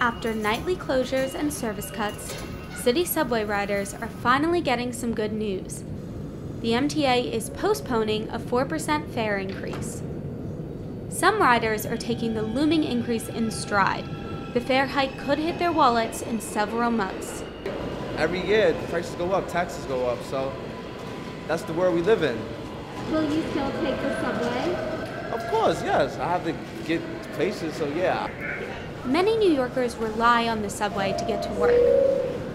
After nightly closures and service cuts, city subway riders are finally getting some good news. The MTA is postponing a 4% fare increase. Some riders are taking the looming increase in stride. The fare hike could hit their wallets in several months. Every year, the prices go up, taxes go up, so that's the world we live in. Will you still take the subway? Of course, yes. I have to get places, so yeah. Many New Yorkers rely on the subway to get to work.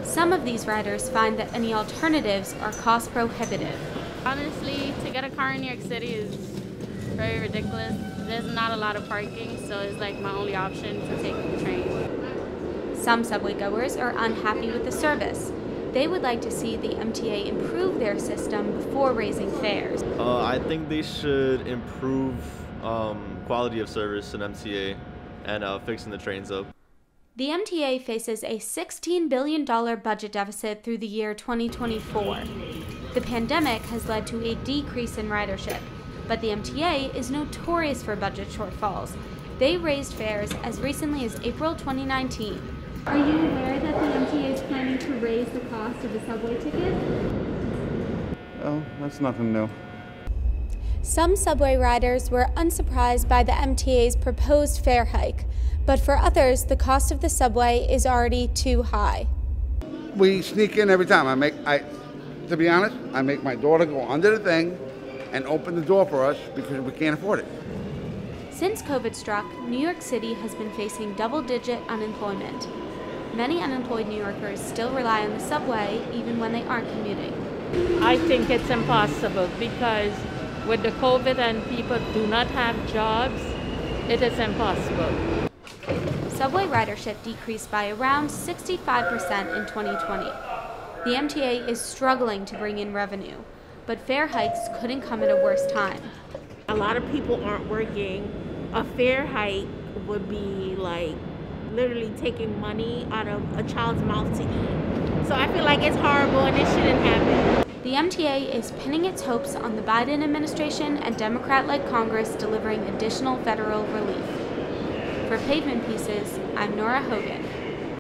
Some of these riders find that any alternatives are cost prohibitive. Honestly, to get a car in New York City is very ridiculous. There's not a lot of parking, so it's like my only option to take the train. Some subway goers are unhappy with the service. They would like to see the MTA improve their system before raising fares. I think they should improve quality of service in MTA and fixing the trains up. The MTA faces a $16 billion budget deficit through the year 2024. The pandemic has led to a decrease in ridership, but the MTA is notorious for budget shortfalls. They raised fares as recently as April 2019. Are you aware that the MTA is planning to raise the cost of the subway ticket? Oh, that's nothing new. Some subway riders were unsurprised by the MTA's proposed fare hike, but for others, the cost of the subway is already too high. We sneak in every time. To be honest, I make my daughter go under the thing and open the door for us because we can't afford it. Since COVID struck, New York City has been facing double-digit unemployment. Many unemployed New Yorkers still rely on the subway even when they aren't commuting. I think it's impossible because with the COVID and people do not have jobs, it is impossible. Subway ridership decreased by around 65% in 2020. The MTA is struggling to bring in revenue, but fare hikes couldn't come at a worse time. A lot of people aren't working. A fare hike would be like literally taking money out of a child's mouth to eat. So I feel like it's horrible and it shouldn't happen. The MTA is pinning its hopes on the Biden administration and Democrat-led Congress delivering additional federal relief. For Pavement Pieces, I'm Nora Hogan.